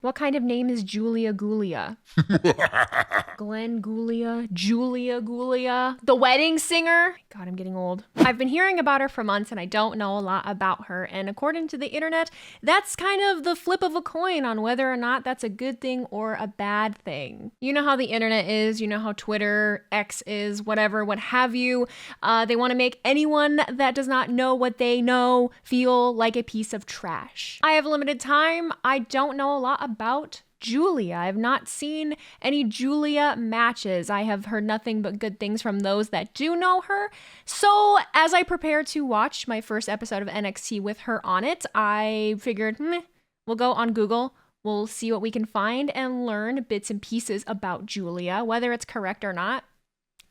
What kind of name is Giulia Giulia? Glenn Giulia, Giulia Giulia, the wedding singer. God, I'm getting old. I've been hearing about her for months and I don't know a lot about her. And according to the internet, that's kind of the flip of a coin on whether or not that's a good thing or a bad thing. You know how the internet is, you know how Twitter, X is, whatever, what have you. They want to make anyone that does not know what they know feel like a piece of trash. I have limited time. I don't know a lot about Giulia. I have not seen any Giulia matches. I have heard nothing but good things from those that do know her. So as I prepare to watch my first episode of NXT with her on it, I figured, we'll go on Google. We'll see what we can find and learn bits and pieces about Giulia, whether it's correct or not,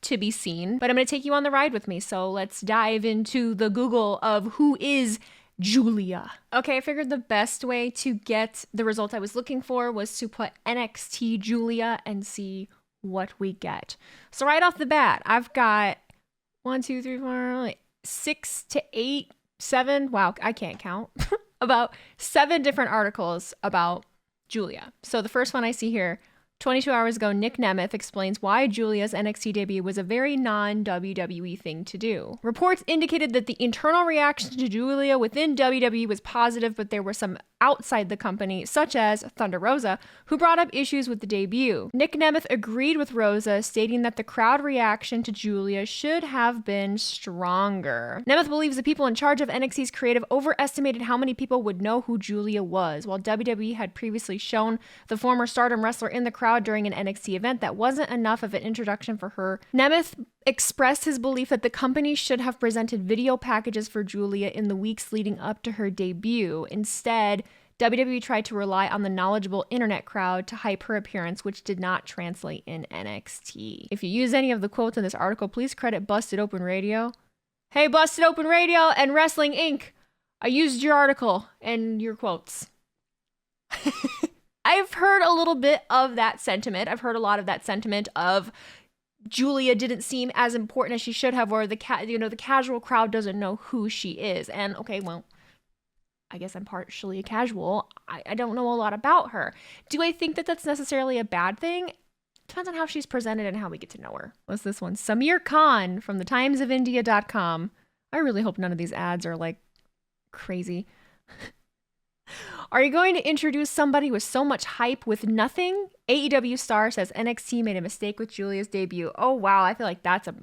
to be seen. But I'm going to take you on the ride with me. So let's dive into the Google of who is Giulia. Okay, I figured the best way to get the result I was looking for was to put NXT Giulia and see what we get. So right off the bat, I've got 1, 2, 3, 4, 6 to 8, 7. Wow, I can't count. About 7 different articles about Giulia. So the first one I see here, 22 hours ago, Nick Nemeth explains why Giulia's NXT debut was a very non-WWE thing to do. Reports indicated that the internal reaction to Giulia within WWE was positive, but there were some outside the company, such as Thunder Rosa, who brought up issues with the debut. Nick Nemeth agreed with Rosa, stating that the crowd reaction to Giulia should have been stronger. Nemeth believes the people in charge of NXT's creative overestimated how many people would know who Giulia was. While WWE had previously shown the former Stardom wrestler in the crowd during an NXT event, that wasn't enough of an introduction for her. Nemeth expressed his belief that the company should have presented video packages for Giulia in the weeks leading up to her debut. Instead, WWE tried to rely on the knowledgeable internet crowd to hype her appearance, which did not translate in NXT. If you use any of the quotes in this article, please credit Busted Open Radio. Hey, Busted Open Radio and Wrestling Inc. I used your article and your quotes. I've heard a little bit of that sentiment. I've heard a lot of that sentiment of Giulia didn't seem as important as she should have, or the casual crowd doesn't know who she is. And okay, well, I guess I'm partially a casual. I don't know a lot about her. Do I think that that's necessarily a bad thing? Depends on how she's presented and how we get to know her. What's this one? Samir Khan from theTimesOfIndia.com. I really hope none of these ads are like crazy. Are you going to introduce somebody with so much hype with nothing? AEW star says NXT made a mistake with Giulia's debut. Oh, wow. I feel like that's a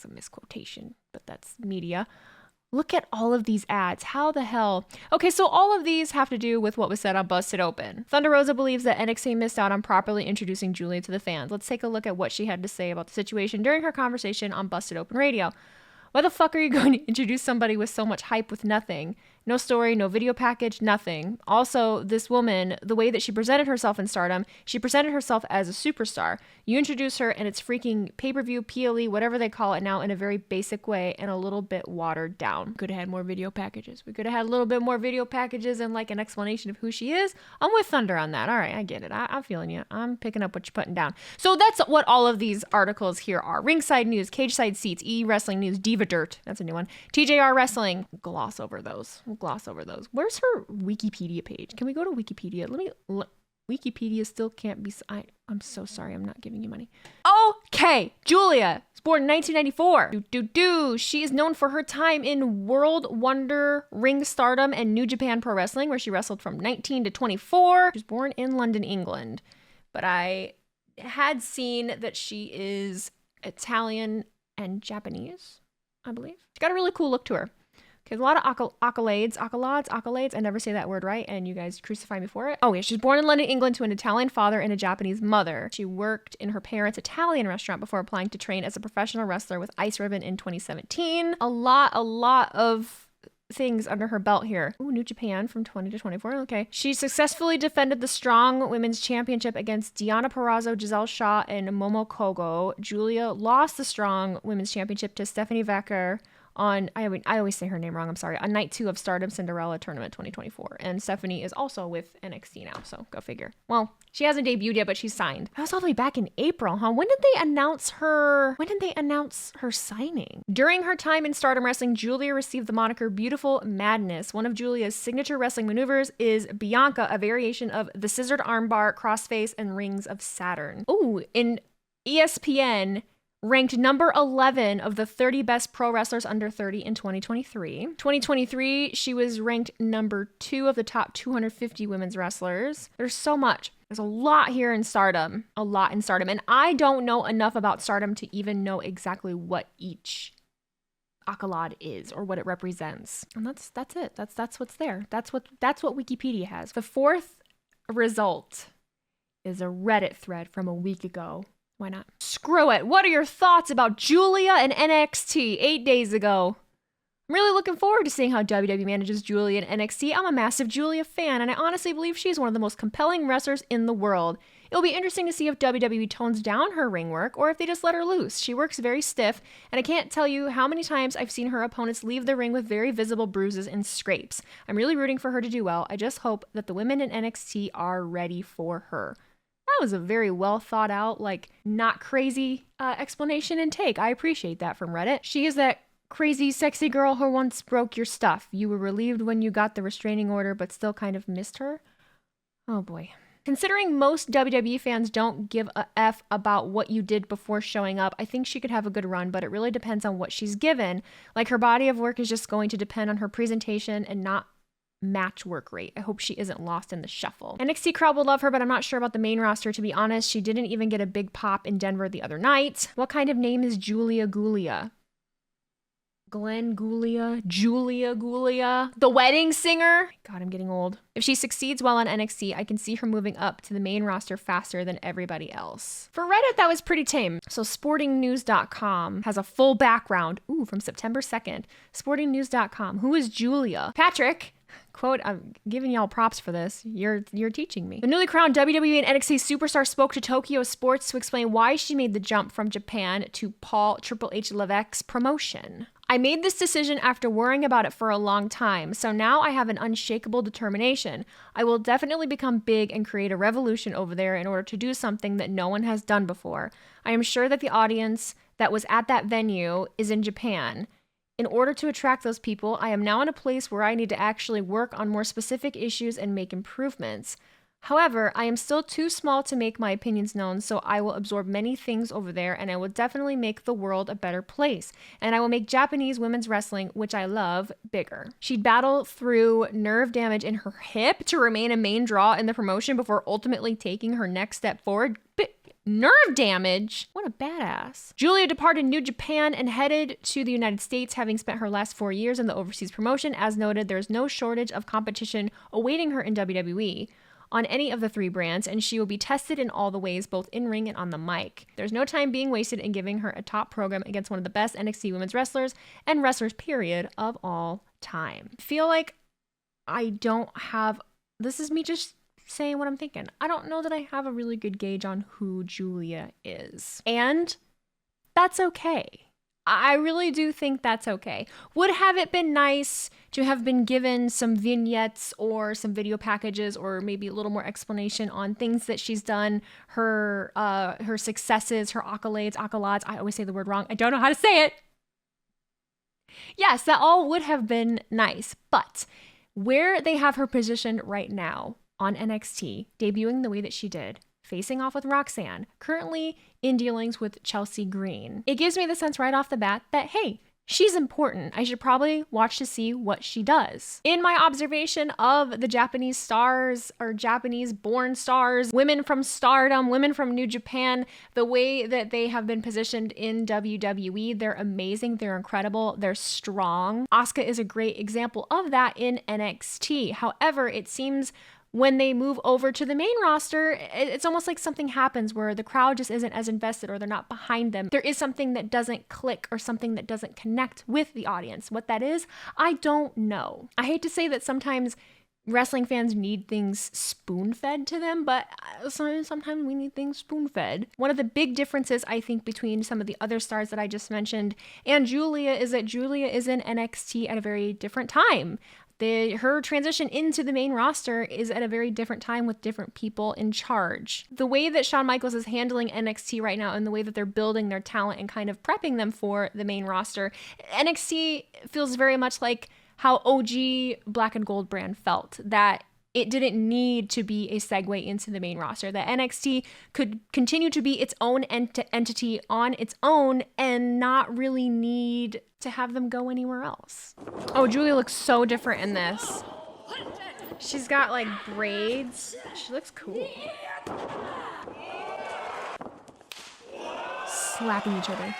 misquotation, but that's media. Look at all of these ads. How the hell? Okay, so all of these have to do with what was said on Busted Open. Thunder Rosa believes that NXT missed out on properly introducing Giulia to the fans. Let's take a look at what she had to say about the situation during her conversation on Busted Open Radio. Why the fuck are you going to introduce somebody with so much hype with nothing? No story, no video package, nothing. Also, this woman, the way that she presented herself in Stardom, she presented herself as a superstar. You introduce her and it's freaking pay-per-view, PLE, whatever they call it now, in a very basic way and a little bit watered down. Could have had more video packages. We could have had a little bit more video packages and like an explanation of who she is. I'm with Thunder on that. All right, I get it. I'm feeling you. I'm picking up what you're putting down. So that's what all of these articles here are. Ringside News, Cage Side Seats, E-Wrestling News, Diva Dirt. That's a new one. TJR Wrestling. Gloss over those. Where's her Wikipedia page? Can we go to Wikipedia? Wikipedia still can't be. I'm so sorry. I'm not giving you money. Okay. Giulia was born in 1994. She is known for her time in World Wonder, Ring Stardom, and New Japan Pro Wrestling, where she wrestled from 19 to 24. She was born in London, England. But I had seen that she is Italian and Japanese, I believe. She's got a really cool look to her. Okay, a lot of accolades. I never say that word right, and you guys crucify me for it. Oh yeah, she was born in London, England to an Italian father and a Japanese mother. She worked in her parents' Italian restaurant before applying to train as a professional wrestler with Ice Ribbon in 2017. A lot of things under her belt here. Ooh, New Japan from 20 to 24. Okay. She successfully defended the Strong Women's Championship against Deonna Purrazzo, Giselle Shaw, and Momo Kogo. Giulia lost the Strong Women's Championship to Stephanie Vecker I always say her name wrong, I'm sorry, on night 2 of Stardom Cinderella Tournament 2024. And Stephanie is also with NXT now, so go figure. Well, she hasn't debuted yet, but she's signed. That was all the way back in April, huh? When did they announce her signing? During her time in Stardom Wrestling, Giulia received the moniker Beautiful Madness. One of Giulia's signature wrestling maneuvers is Bianca, a variation of the scissored armbar, crossface, and rings of Saturn. Ooh, in ESPN ranked number 11 of the 30 best pro wrestlers under 30 in 2023. 2023, she was ranked number 2 of the top 250 women's wrestlers. There's so much. There's a lot here in Stardom. A lot in Stardom. And I don't know enough about Stardom to even know exactly what each accolade is or what it represents. And that's it. That's what's there. That's what Wikipedia has. The fourth result is a Reddit thread from a week ago. Why not? Screw it. What are your thoughts about Giulia and NXT 8 days ago? I'm really looking forward to seeing how WWE manages Giulia and NXT. I'm a massive Giulia fan, and I honestly believe she's one of the most compelling wrestlers in the world. It'll be interesting to see if WWE tones down her ring work or if they just let her loose. She works very stiff, and I can't tell you how many times I've seen her opponents leave the ring with very visible bruises and scrapes. I'm really rooting for her to do well. I just hope that the women in NXT are ready for her. That was a very well thought out, not crazy explanation and take. I appreciate that from Reddit. She is that crazy, sexy girl who once broke your stuff. You were relieved when you got the restraining order, but still kind of missed her. Oh boy. Considering most WWE fans don't give a F about what you did before showing up, I think she could have a good run, but it really depends on what she's given. Her body of work is just going to depend on her presentation and not match work rate. I hope she isn't lost in the shuffle. NXT crowd will love her, but I'm not sure about the main roster, to be honest. She didn't even get a big pop in Denver the other night. What kind of name is Giulia Giulia? Glenn Giulia? Giulia Giulia? The wedding singer? God, I'm getting old. If she succeeds well on NXT, I can see her moving up to the main roster faster than everybody else. For Reddit, that was pretty tame. So sportingnews.com has a full background. Ooh, from September 2nd. Sportingnews.com. Who is Giulia? Patrick. Quote, I'm giving y'all props for this. You're teaching me. The newly crowned WWE and NXT superstar spoke to Tokyo Sports to explain why she made the jump from Japan to Paul Triple H Levesque's promotion. I made this decision after worrying about it for a long time, so now I have an unshakable determination. I will definitely become big and create a revolution over there in order to do something that no one has done before. I am sure that the audience that was at that venue is in Japan. In order to attract those people, I am now in a place where I need to actually work on more specific issues and make improvements. However, I am still too small to make my opinions known, so I will absorb many things over there, and I will definitely make the world a better place. And I will make Japanese women's wrestling, which I love, bigger. She'd battle through nerve damage in her hip to remain a main draw in the promotion before ultimately taking her next step forward. Nerve damage? What a badass. Giulia departed New Japan and headed to the United States, having spent her last 4 years in the overseas promotion. As noted, there's no shortage of competition awaiting her in WWE on any of the 3 brands, and she will be tested in all the ways, both in-ring and on the mic. There's no time being wasted in giving her a top program against one of the best NXT women's wrestlers and wrestlers, period, of all time. I feel like I don't have... This is me just saying what I'm thinking. I don't know that I have a really good gauge on who Giulia is. And that's okay. I really do think that's okay. Would have it been nice to have been given some vignettes or some video packages or maybe a little more explanation on things that she's done, her successes, her accolades. I always say the word wrong. I don't know how to say it. Yes, that all would have been nice. But where they have her positioned right now on NXT, debuting the way that she did, facing off with Roxanne, currently in dealings with Chelsea Green, it gives me the sense right off the bat that, hey, she's important. I should probably watch to see what she does. In my observation of the Japanese stars or Japanese-born stars, women from Stardom, women from New Japan, the way that they have been positioned in WWE, they're amazing, they're incredible, they're strong. Asuka is a great example of that in NXT. However, it seems when they move over to the main roster, it's almost like something happens where the crowd just isn't as invested or they're not behind them. There is something that doesn't click or something that doesn't connect with the audience. What that is, I don't know. I hate to say that sometimes wrestling fans need things spoon-fed to them, but sometimes we need things spoon-fed. One of the big differences, I think, between some of the other stars that I just mentioned and Giulia is that Giulia is in NXT at a very different time. Her transition into the main roster is at a very different time with different people in charge. The way that Shawn Michaels is handling NXT right now and the way that they're building their talent and kind of prepping them for the main roster, NXT feels very much like how OG Black and Gold brand felt, that it didn't need to be a segue into the main roster, that NXT could continue to be its own entity on its own and not really need to have them go anywhere else. Oh, Giulia looks so different in this. She's got like braids. She looks cool. Slapping each other.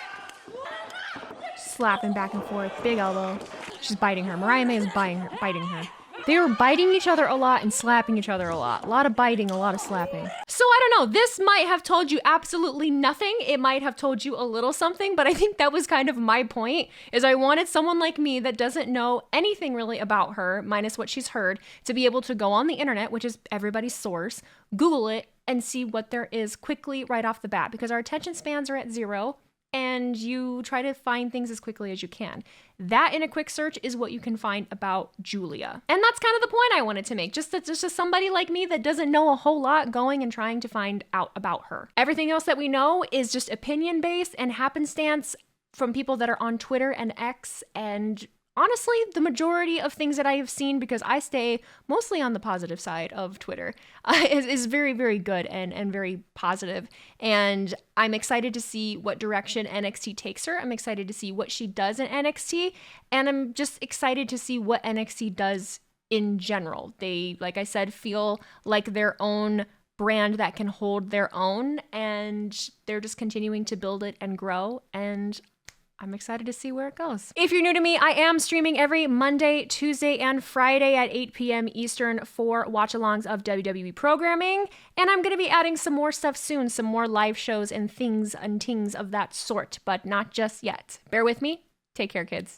Slapping back and forth. Big elbow. She's biting her. Mariah May is biting her. They were biting each other a lot and slapping each other a lot. A lot of biting, a lot of slapping. So I don't know. This might have told you absolutely nothing. It might have told you a little something, but I think that was kind of my point, is I wanted someone like me that doesn't know anything really about her, minus what she's heard, to be able to go on the internet, which is everybody's source, Google it, and see what there is quickly right off the bat, because our attention spans are at 0. And you try to find things as quickly as you can. That in a quick search is what you can find about Giulia. And that's kind of the point I wanted to make. Just somebody like me that doesn't know a whole lot going and trying to find out about her. Everything else that we know is just opinion based and happenstance from people that are on Twitter and X, and honestly, the majority of things that I have seen, because I stay mostly on the positive side of Twitter, is very, very good and very positive. And I'm excited to see what direction NXT takes her. I'm excited to see what she does in NXT. And I'm just excited to see what NXT does in general. They, like I said, feel like their own brand that can hold their own. And they're just continuing to build it and grow. And I'm excited to see where it goes. If you're new to me, I am streaming every Monday, Tuesday, and Friday at 8 p.m. Eastern for watch-alongs of WWE programming. And I'm going to be adding some more stuff soon, some more live shows and things of that sort, but not just yet. Bear with me. Take care, kids.